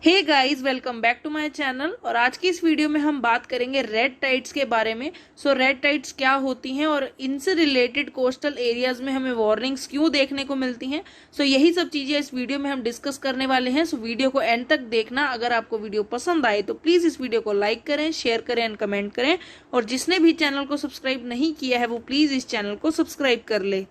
Hey guys, welcome back to my channel. और आज की इस वीडियो में हम बात करेंगे रेड टाइड्स के बारे में। रेड टाइड्स क्या होती हैं और इनसे रिलेटेड कोस्टल एरियाज में हमें वार्निंग्स क्यों देखने को मिलती हैं। यही सब चीजें इस वीडियो में हम डिस्कस करने वाले हैं। वीडियो को एंड तक देखना। अगर आपको वीडियो पसंद आए तो प्लीज इस वीडियो को लाइक करें, शेयर करें एंड कमेंट करें। और जिसने भी चैनल को सब्सक्राइब नहीं किया है वो प्लीज इस चैनल को सब्सक्राइब कर ले।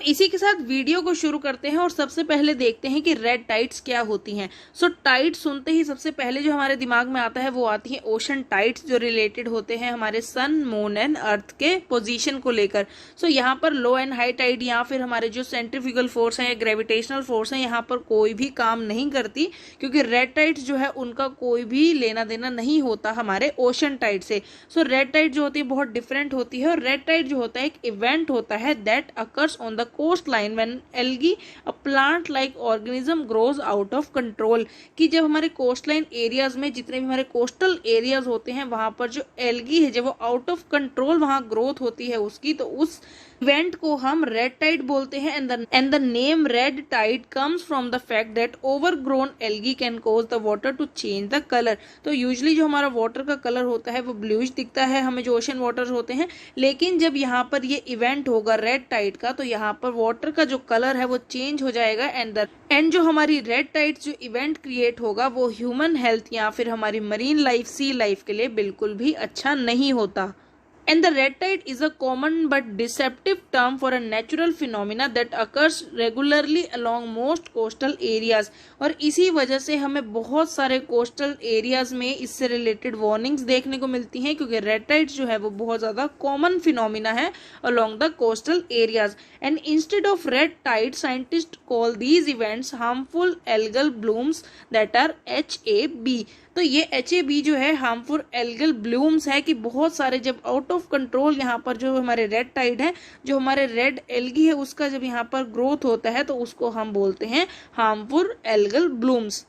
इसी के साथ वीडियो को शुरू करते हैं और सबसे पहले देखते हैं कि रेड टाइड्स क्या होती हैं। टाइड सुनते ही सबसे पहले जो हमारे दिमाग में आता है वो आती है ओशन टाइड्स, जो रिलेटेड होते हैं हमारे सन, मून एंड अर्थ के पोजीशन को लेकर। यहाँ पर लो एंड हाई टाइड या फिर हमारे जो सेंट्रीफ्यूगल फोर्स है या ग्रेविटेशनल फोर्स है यहाँ पर कोई भी काम नहीं करती, क्योंकि रेड टाइड्स जो है उनका कोई भी लेना देना नहीं होता हमारे ओशन टाइड से। रेड टाइड जो होती है बहुत डिफरेंट होती है। और रेड टाइड जो होता है एक इवेंट होता है that occurs on the coastline when algae, a plant like organism grows out of control। कि जब हमारे कोस्टलाइन एरियाज में जितने भी हमारे कोस्टल एरियाज होते हैं वहां पर जो एल्गी है जब वो आउट ऑफ कंट्रोल वहां ग्रोथ होती है उसकी, तो उस इवेंट को हम रेड टाइड बोलते हैं। And the name red tide comes from the fact that overgrown algae can cause the water to change the colour. Usually जो हमारा वाटर का कलर होता है वो ब्लूइश दिखता है हमें जो ओशन वाटर होते हैं, लेकिन जब यहाँ पर ये इवेंट होगा रेड टाइड का तो यहाँ पर वाटर का जो कलर है वो चेंज हो जाएगा। एंड जो हमारी रेड टाइड जो इवेंट क्रिएट होगा वो ह्यूमन हेल्थ या फिर हमारी मरीन लाइफ, सी लाइफ के लिए बिल्कुल भी अच्छा नहीं होता। And the red tide is a common but deceptive term for a natural phenomena that occurs regularly along most coastal areas। और इसी वजह से हमें बहुत सारे कोस्टल एरियाज में इससे रिलेटेड वार्निंग्स देखने को मिलती हैं, क्योंकि रेड टाइड जो है वो बहुत ज्यादा कॉमन फिनोमिना है along the coastal areas। And instead of red tide, scientists call these events harmful algal blooms that are HAB। तो ये HAB जो है हार्मफुल एल्गल ब्लूम्स है कि बहुत सारे जब आउट ऑफ कंट्रोल यहाँ पर जो हमारे रेड टाइड है, जो हमारे रेड एल्गी है उसका जब यहाँ पर ग्रोथ होता है तो उसको हम बोलते हैं harmful algal blooms.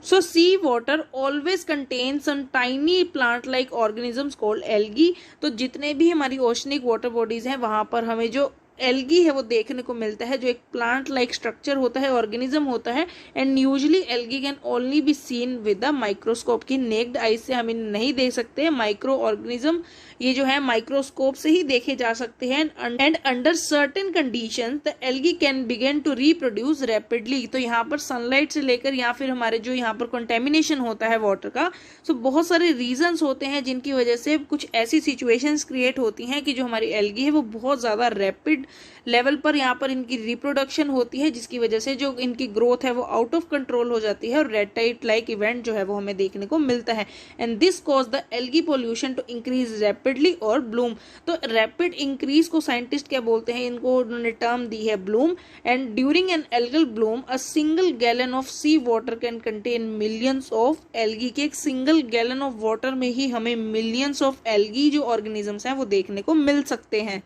sea water always contains some tiny plant like organisms called algae। तो जितने भी हमारी ओशनिक वाटर बॉडीज हैं वहां पर हमें जो एल्गी है वो देखने को मिलता है, जो एक प्लांट लाइक स्ट्रक्चर होता है, ऑर्गेनिज्म होता है। And usually algae can only be seen with the microscope. की नेक्ड आई से हम इन्हें नहीं देख सकते। माइक्रो ऑर्गेनिज्म ये जो है माइक्रोस्कोप से ही देखे जा सकते हैं। And under certain conditions the algae can begin to reproduce rapidly. तो यहाँ पर सनलाइट से लेकर या फिर हमारे जो यहाँ पर कंटेमिनेशन होता है वाटर का, बहुत सारे रीजंस होते हैं जिनकी वजह से कुछ ऐसी सिचुएशंस क्रिएट होती हैं कि जो हमारी एल्गी है वो बहुत ज्यादा रैपिड लेवल पर यहाँ पर इनकी रिप्रोडक्शन होती है, जिसकी वजह से जो इनकी ग्रोथ है वो आउट ऑफ कंट्रोल हो जाती है और रेड टाइड लाइक इवेंट जो है वो हमें देखने को मिलता है। And this cause the algae population to increase rapidly और ब्लूम। तो रैपिड इंक्रीज को साइंटिस्ट क्या बोलते हैं, इनको उन्होंने टर्म दी है bloom. And during an algal bloom a single gallon of sea water can contain millions of algae. के एक सिंगल गैलन ऑफ वाटर में ही हमें मिलियंस ऑफ एल्गी जो ऑर्गेनिजम्स हैं वो देखने को मिल सकते हैं।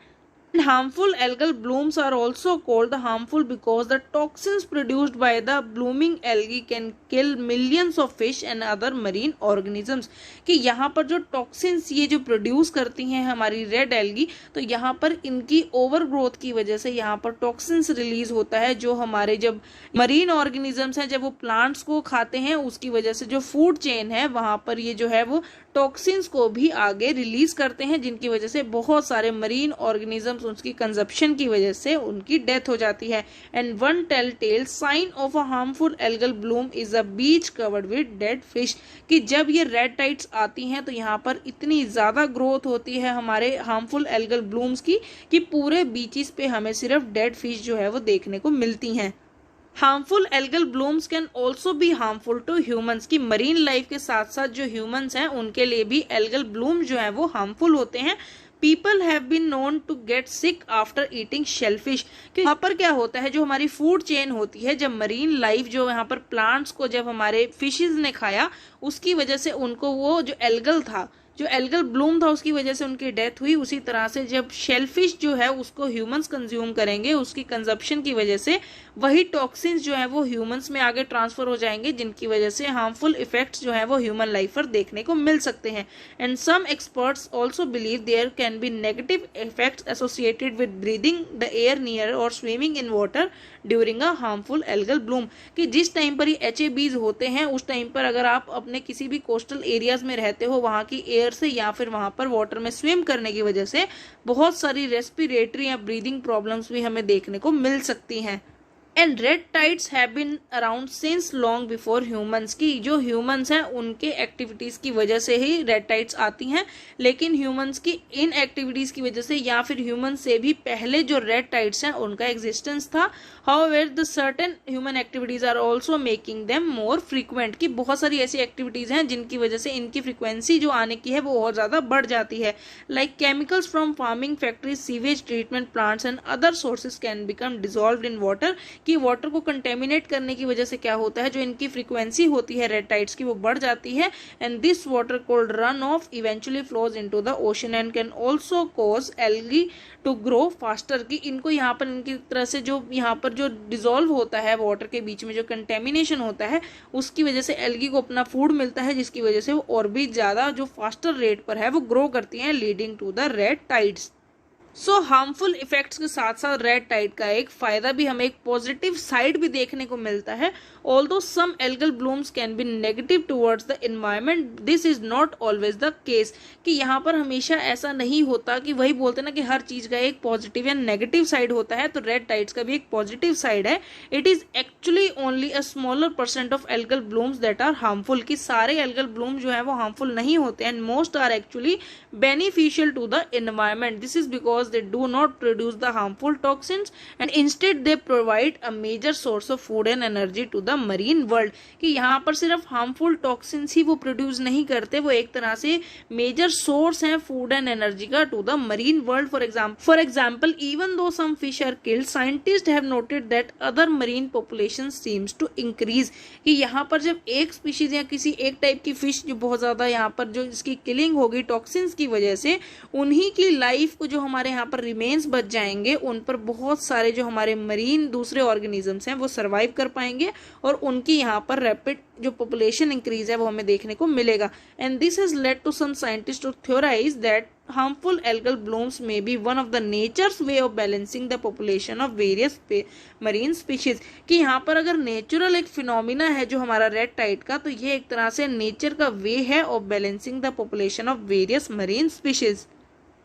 And harmful algal blooms are also called harmful because the toxins produced by the blooming algae can kill millions of fish and other marine organisms। कि यहाँ पर जो टॉक्सिन्स ये जो प्रोड्यूस करती हैं हमारी रेड एल्गी, तो यहाँ पर इनकी ओवर ग्रोथ की वजह से यहाँ पर टॉक्सिन्स रिलीज होता है, जो हमारे जब मरीन ऑर्गेनिजम्स हैं जब वो प्लांट्स को खाते हैं उसकी वजह से जो फूड चेन है वहां पर ये जो है वो टॉक्सिन्स को भी आगे रिलीज करते हैं, जिनकी वजह से बहुत सारे मरीन ऑर्गेनिजम्स उसकी कंजप्शन की वजह से उनकी डेथ हो जाती है। And one telltale sign of a harmful algal bloom is a beach covered with dead fish. कि जब ये रेड टाइड्स आती हैं तो यहाँ पर इतनी ज्यादा ग्रोथ होती है हमारे हार्मफुल एल्गल ब्लूम्स की कि पूरे बीचेस पे हमें सिर्फ डेड फिश जो है वो देखने को मिलती हैं। Harmful algal blooms can also be harmful to humans. की मरीन लाइफ के साथ साथ जो ह्यूमंस हैं उनके लिए भी एल्गल ब्लूम जो है वो हार्मफुल होते हैं। People have been known to get sick after eating shellfish। कि यहाँ पर क्या होता है, जो हमारी फूड चेन होती है, जब मरीन लाइफ जो यहाँ पर प्लांट्स को जब हमारे फिशेज ने खाया उसकी वजह से उनको वो जो एल्गल था जो एल्गल ब्लूम था उसकी वजह से उनकी डेथ हुई, उसी तरह से जब शेलफिश जो है उसको ह्यूमंस कंज्यूम करेंगे, उसकी कंजप्शन की वजह से वही टॉक्सिन्स जो है वो ह्यूमंस में आगे ट्रांसफर हो जाएंगे, जिनकी वजह से हार्मफुल इफेक्ट्स जो है वो ह्यूमन लाइफ पर देखने को मिल सकते हैं। And some experts also believe there can be negative effects associated with breathing the air near or swimming in water during a harmful algal bloom, कि जिस टाइम पर ये HABs होते हैं उस टाइम पर अगर आप अपने किसी भी कोस्टल एरियाज में रहते हो, वहां की एयर से या फिर वहां पर वाटर में स्विम करने की वजह से बहुत सारी रेस्पिरेटरी या ब्रीदिंग प्रॉब्लम्स भी हमें देखने को मिल सकती हैं। And red tides have been around since long before humans, की जो ह्यूमंस हैं उनके एक्टिविटीज की वजह से ही रेड टाइड्स आती हैं, लेकिन ह्यूमंस की इन एक्टिविटीज की वजह से या फिर ह्यूमंस से भी पहले जो रेड टाइड्स हैं उनका एग्जिस्टेंस था। However the certain human activities are also making them more frequent, की बहुत सारी ऐसी एक्टिविटीज हैं जिनकी वजह से इनकी फ्रीक्वेंसी जो आने की है वो और ज्यादा बढ़ जाती है। Like chemicals from farming factories, sewage treatment plants and other sources can become dissolved in water, कि वाटर को कंटेमिनेट करने की वजह से क्या होता है, जो इनकी फ्रीक्वेंसी होती है रेड टाइड्स की वो बढ़ जाती है। And this water called runoff eventually flows into the ocean and can also cause algae to grow faster, की इनको यहाँ पर इनकी तरह से जो यहाँ पर जो डिसॉल्व होता है वाटर के बीच में जो कंटेमिनेशन होता है उसकी वजह से एल्गी को अपना फूड मिलता है, जिसकी वजह से वो और भी ज्यादा जो फास्टर रेट पर है वो ग्रो करती हैं, leading to the red tides. So harmful effects के साथ साथ रेड टाइड का एक फायदा भी हमें, एक पॉजिटिव साइड भी देखने को मिलता है। Although some algal blooms can be negative towards the environment, this is not always the case, कि यहाँ पर हमेशा ऐसा नहीं होता, कि वही बोलते ना कि हर चीज का एक पॉजिटिव या नेगेटिव साइड होता है, तो रेड टाइड्स का भी एक पॉजिटिव साइड है। It is actually only a smaller percent of algal blooms that are harmful, कि सारे एल्गल ब्लूम जो है वो हार्मफुल नहीं होते, and most are actually beneficial to the environment. This is because they do not produce the harmful toxins and instead they provide a major source of food and energy to the marine world, कि यहाँ पर सिर्फ harmful toxins ही वो produce नहीं करते, वो एक तरह से major source हैं food and energy का to the marine world। For example even though some fish are killed, scientists have noted that other marine populations seems to increase, कि यहाँ पर जब एक species या किसी एक टाइप की fish जो बहुत ज्यादा यहाँ पर जो इसकी killing होगी toxins की वजह से, उन्हीं की लाइफ को जो हमारे यहाँ पर रिमेन्स बच जाएंगे, उन पर बहुत सारे जो हमारे मरीन दूसरे ऑर्गेनिजम्स हैं वो सरवाइव कर पाएंगे और उनकी यहाँ पर रैपिड जो पॉपुलेशन इंक्रीज है वो हमें देखने को मिलेगा। And this has led to some scientist to theorise that harmful algal blooms may be one of the nature's way of balancing the population of various marine species, कि यहाँ पर अगर नेचुरल एक फिनोमिना है जो हमारा रेड टाइड का, तो ये एक तरह से नेचर का वे है of balancing the population of various marine species.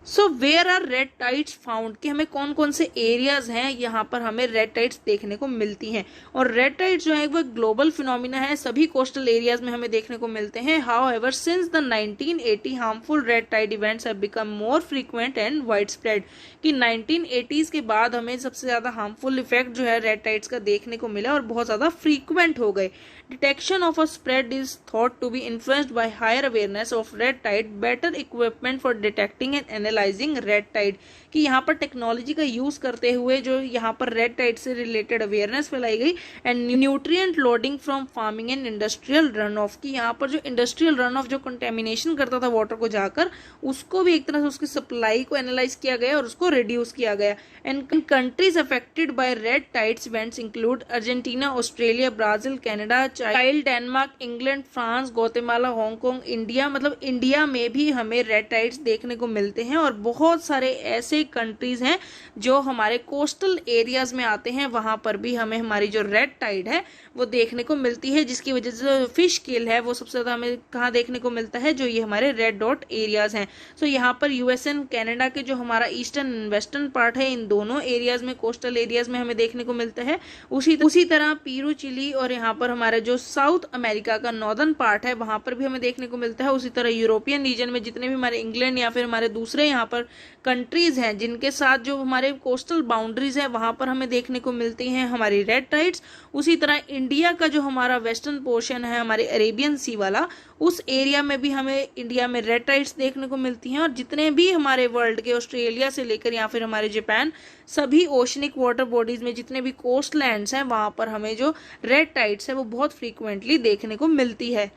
So where are red tides found, कि हमें कौन कौन से एरियाज हैं यहाँ पर हमें रेड टाइड्स देखने को मिलती हैं। और रेड टाइड्स जो है वो ग्लोबल फिनोमिना है, सभी कोस्टल एरियाज में हमें देखने को मिलते हैं। However since the 1980 harmful red tide events have become more frequent and widespread, कि 1980s के बाद हमें सबसे ज्यादा हार्मफुल इफेक्ट जो है रेड टाइड्स का देखने को मिला और बहुत ज्यादा फ्रीक्वेंट हो गए। Detection of a spread is thought to be influenced by higher awareness of red tide, better equipment for detecting and analyzing red tide, कि यहाँ पर टेक्नोलॉजी का यूज करते हुए जो यहाँ पर रेड टाइड से रिलेटेड अवेयरनेस फैलाई गई। And nutrient loading from farming and industrial run of, की यहाँ पर जो इंडस्ट्रियल रन ऑफ जो कंटेमिनेशन करता था वाटर को जाकर, उसको भी एक तरह से उसकी सप्लाई को एनालाइज किया गया और उसको रिड्यूस किया गया। And countries affected by red tides events include Argentina, Australia, Brazil, Canada, child, Denmark, England, France, Guatemala, Hong Kong, India, मतलब इंडिया में भी हमें रेड टाइड्स देखने को मिलते हैं। और बहुत सारे ऐसे कंट्रीज हैं जो हमारे कोस्टल एरियाज में आते हैं, वहां पर भी हमें हमारी जो रेड टाइड है वो देखने को मिलती है, जिसकी वजह से फिश किल है वो सबसे ज्यादा हमें कहाँ देखने को मिलता है, जो ये हमारे रेड डॉट एरियाज हैं। सो यहाँ पर यूएस एंड कनाडा के जो हमारा ईस्टर्न वेस्टर्न पार्ट है, इन दोनों एरियाज में कोस्टल एरियाज में हमें देखने को मिलता है। उसी तरह पेरू, चिली और यहाँ पर हमारा जो साउथ अमेरिका का नॉर्दर्न पार्ट है वहां पर भी हमें देखने को मिलता है। उसी तरह यूरोपियन रीजन में जितने भी हमारे इंग्लैंड या फिर हमारे दूसरे यहाँ पर कंट्रीज हैं जिनके साथ जो हमारे कोस्टल बाउंड्रीज है वहां पर हमें देखने को मिलती हैं हमारी रेड टाइड्स। उसी तरह इंडिया का जो हमारा वेस्टर्न पोर्शन है हमारे अरेबियन सी वाला, उस एरिया में भी हमें इंडिया में रेड टाइड्स देखने को मिलती हैं। और जितने भी हमारे वर्ल्ड के ऑस्ट्रेलिया से लेकर या फिर हमारे जापान, सभी ओशनिक वाटर बॉडीज में जितने भी कोस्ट लैंड्स हैं वहां पर हमें जो रेड टाइड्स है वो बहुत फ्रीक्वेंटली देखने को मिलती है।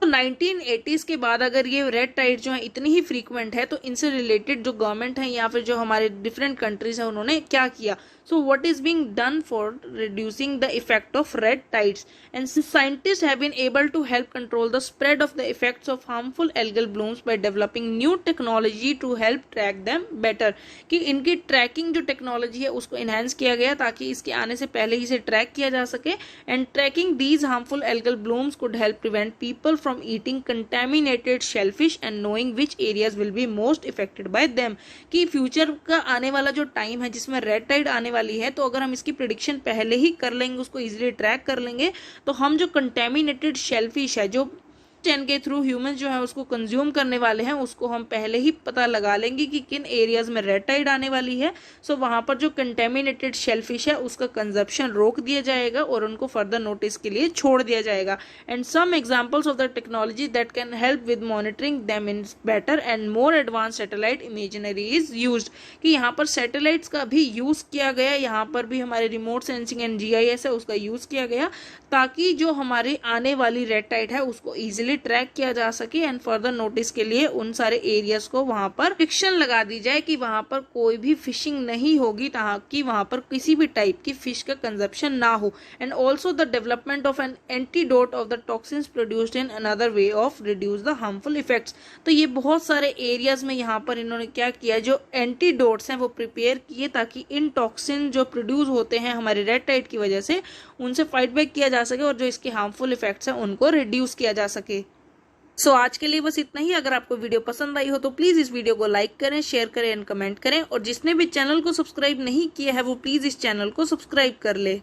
1980s के बाद अगर ये रेड टाइड जो है इतनी ही फ्रीक्वेंट है, तो इनसे रिलेटेड जो गवर्नमेंट है या फिर जो हमारे डिफरेंट कंट्रीज है उन्होंने क्या किया. So what is being done for reducing the effect of red tides? And scientists have been able to help control the spread of the effects of harmful algal blooms by developing new technology to help track them better. कि इनकी trekking जो technology है उसको enhance किया गया ताकि इसके आने से पहले ही इसे ट्रैक किया जा सके. And tracking these harmful algal blooms could help prevent people from eating contaminated shellfish and knowing which areas will be most affected by them. कि फ्यूचर का आने वाला जो टाइम है जिसमें रेड टाइड आने वाली है, तो अगर हम इसकी प्रेडिक्शन पहले ही कर लेंगे, उसको इजीली ट्रैक कर लेंगे, तो हम जो कंटेमिनेटेड शेलफिश है जो चैन के थ्रू ह्यूमंस जो है उसको कंज्यूम करने वाले हैं, उसको हम पहले ही पता लगा लेंगे कि किन एरियाज में रेड टाइड आने वाली है. सो वहां पर जो कंटेमिनेटेड शेलफिश है उसका कंजप्शन रोक दिया जाएगा और उनको फर्दर नोटिस के लिए छोड़ दिया जाएगा. And some examples of the technology that can help with monitoring them in better and more advance satellite imagery is used. कि यहाँ पर सैटेलाइट्स का भी यूज किया गया, यहाँ पर भी हमारे रिमोट सेंसिंग एंड GIS है उसका यूज किया गया ताकि जो हमारी आने वाली रेड टाइड है उसको इजिली ट्रैक किया जा सके. एंड फर्दर नोटिस के लिए उन सारे एरियाज को वहां पर रिस्ट्रिक्शन लगा दी जाए कि वहां पर कोई भी फिशिंग नहीं होगी ताकि वहां पर किसी भी टाइप की फिश का कंजप्शन ना हो. And also the development of an antidote of the toxins produced in another way of reduce the harmful effects. तो ये बहुत सारे एरियाज में यहाँ पर इन्होंने क्या किया, जो एंटीडोट्स हैं वो प्रिपेयर किए ताकि इन टॉक्सिन जो प्रोड्यूस होते हैं हमारे रेड टाइड की वजह से उनसे फाइट बैक किया जा सके और जो इसके हार्मफुल इफेक्ट्स हैं उनको रिड्यूस किया जा सके. सो आज के लिए बस इतना ही. अगर आपको वीडियो पसंद आई हो तो प्लीज इस वीडियो को लाइक करें, शेयर करें एंड कमेंट करें. और जिसने भी चैनल को सब्सक्राइब नहीं किया है वो प्लीज इस चैनल को सब्सक्राइब कर ले.